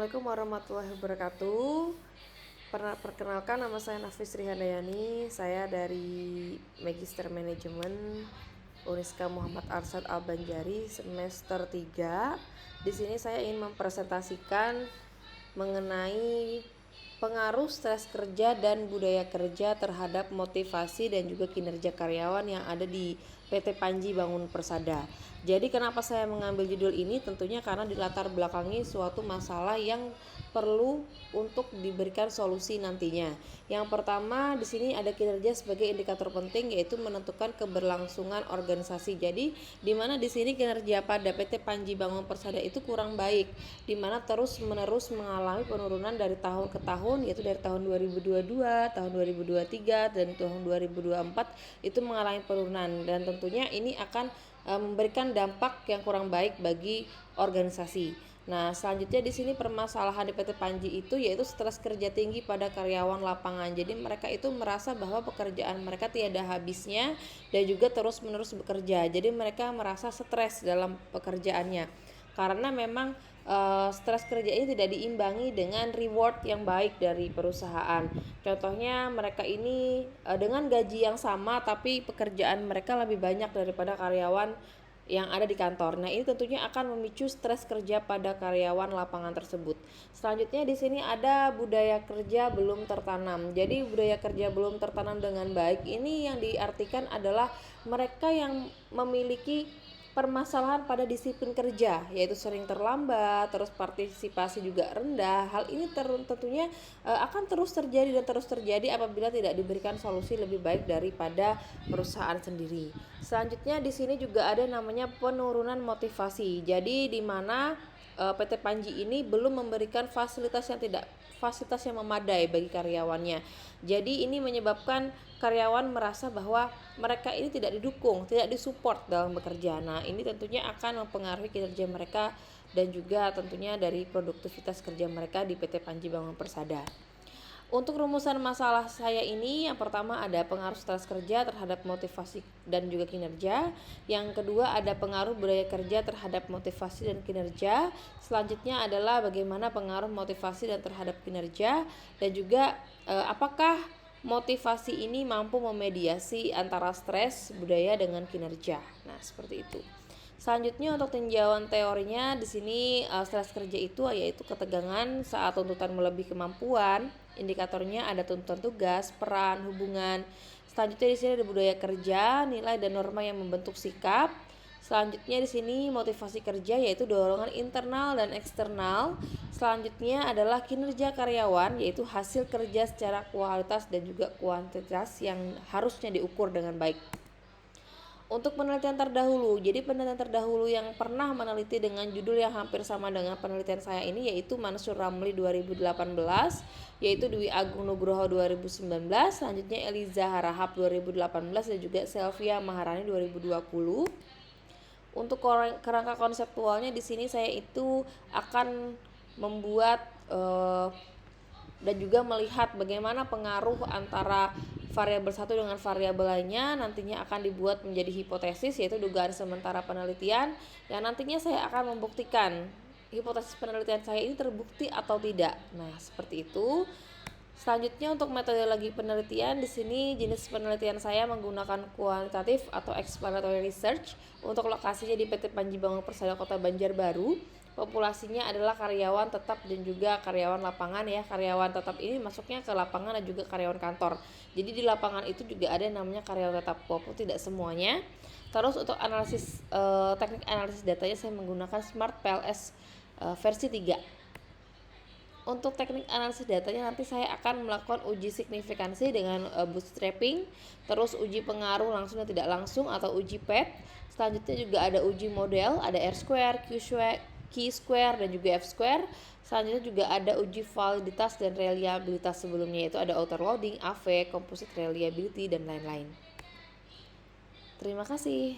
Assalamualaikum warahmatullahi wabarakatuh. Perkenalkan, nama saya Nafis Rihandayani. Saya dari Magister Manajemen Uniska Muhammad Arsyad Al-Banjari semester 3. Di sini saya ingin mempresentasikan mengenai pengaruh stres kerja dan budaya kerja terhadap motivasi dan juga kinerja karyawan yang ada di PT Panji Bangun Persada. Jadi kenapa saya mengambil judul ini? Tentunya karena dilatar belakangi suatu masalah yang perlu untuk diberikan solusi nantinya. Yang pertama, di sini ada kinerja sebagai indikator penting, yaitu menentukan keberlangsungan organisasi. Jadi di mana di sini kinerja pada PT Panji Bangun Persada itu kurang baik, di mana terus-menerus mengalami penurunan dari tahun ke tahun, yaitu dari tahun 2022, tahun 2023 dan tahun 2024 itu mengalami penurunan, dan tentunya ini akan memberikan dampak yang kurang baik bagi organisasi. Nah, selanjutnya di sini permasalahan di PT Panji itu yaitu stres kerja tinggi pada karyawan lapangan. Jadi mereka itu merasa bahwa pekerjaan mereka tiada habisnya dan juga terus-menerus bekerja. Jadi mereka merasa stres dalam pekerjaannya karena memang stres kerja ini tidak diimbangi dengan reward yang baik dari perusahaan. Contohnya mereka ini dengan gaji yang sama tapi pekerjaan mereka lebih banyak daripada karyawan yang ada di kantor. Nah, ini tentunya akan memicu stres kerja pada karyawan lapangan tersebut. Selanjutnya di sini ada budaya kerja belum tertanam. Jadi budaya kerja belum tertanam dengan baik ini yang diartikan adalah mereka yang memiliki permasalahan pada disiplin kerja, yaitu sering terlambat, terus partisipasi juga rendah. Hal ini tentunya akan terus terjadi dan terus terjadi apabila tidak diberikan solusi lebih baik daripada perusahaan sendiri. Selanjutnya di sini juga ada namanya penurunan motivasi. Jadi di mana PT Panji ini belum memberikan fasilitas yang memadai bagi karyawannya. Jadi ini menyebabkan karyawan merasa bahwa mereka ini tidak didukung, tidak disupport dalam bekerja. Nah, ini tentunya akan mempengaruhi kinerja mereka dan juga tentunya dari produktivitas kerja mereka di PT Panji Bangun Persada. Untuk rumusan masalah saya ini, yang pertama ada pengaruh stres kerja terhadap motivasi dan juga kinerja. Yang kedua ada pengaruh budaya kerja terhadap motivasi dan kinerja. Selanjutnya adalah bagaimana pengaruh motivasi dan terhadap kinerja, dan juga apakah motivasi ini mampu memediasi antara stres, budaya dengan kinerja. Nah, seperti itu. Selanjutnya untuk tinjauan teorinya di sini stres kerja itu yaitu ketegangan saat tuntutan melebihi kemampuan. Indikatornya ada tuntutan tugas, peran, hubungan. Selanjutnya di sini ada budaya kerja, nilai dan norma yang membentuk sikap. Selanjutnya di sini motivasi kerja yaitu dorongan internal dan eksternal. Selanjutnya adalah kinerja karyawan yaitu hasil kerja secara kualitas dan juga kuantitas yang harusnya diukur dengan baik. Untuk penelitian terdahulu, jadi penelitian terdahulu yang pernah meneliti dengan judul yang hampir sama dengan penelitian saya ini yaitu Mansur Ramli 2018, yaitu Dwi Agung Nugroho 2019, selanjutnya Eliza Harahap 2018 dan juga Selvia Maharani 2020. Untuk kerangka konseptualnya di sini saya itu akan membuat dan juga melihat bagaimana pengaruh antara variabel satu dengan variabel lainnya. Nantinya akan dibuat menjadi hipotesis, yaitu dugaan sementara penelitian, yang nantinya saya akan membuktikan hipotesis penelitian saya ini terbukti atau tidak. Nah, seperti itu. Selanjutnya untuk metodologi penelitian, di sini jenis penelitian saya menggunakan kualitatif atau explanatory research. Untuk lokasinya di PT Panji Bangun Persada Kota Banjarbaru. Populasinya adalah karyawan tetap dan juga karyawan lapangan ya. Karyawan tetap ini masuknya ke lapangan dan juga karyawan kantor. Jadi di lapangan itu juga ada namanya karyawan tetap, walaupun tidak semuanya. Terus untuk analisis teknik analisis datanya saya menggunakan Smart PLS versi 3. Untuk teknik analisis datanya nanti saya akan melakukan uji signifikansi dengan bootstrapping, terus uji pengaruh langsung dan tidak langsung atau uji PET. Selanjutnya juga ada uji model, ada R-square, Q-square dan juga F-square. Selanjutnya juga ada uji validitas dan reliabilitas sebelumnya, yaitu ada outer loading, AV, composite reliability dan lain-lain. Terima kasih.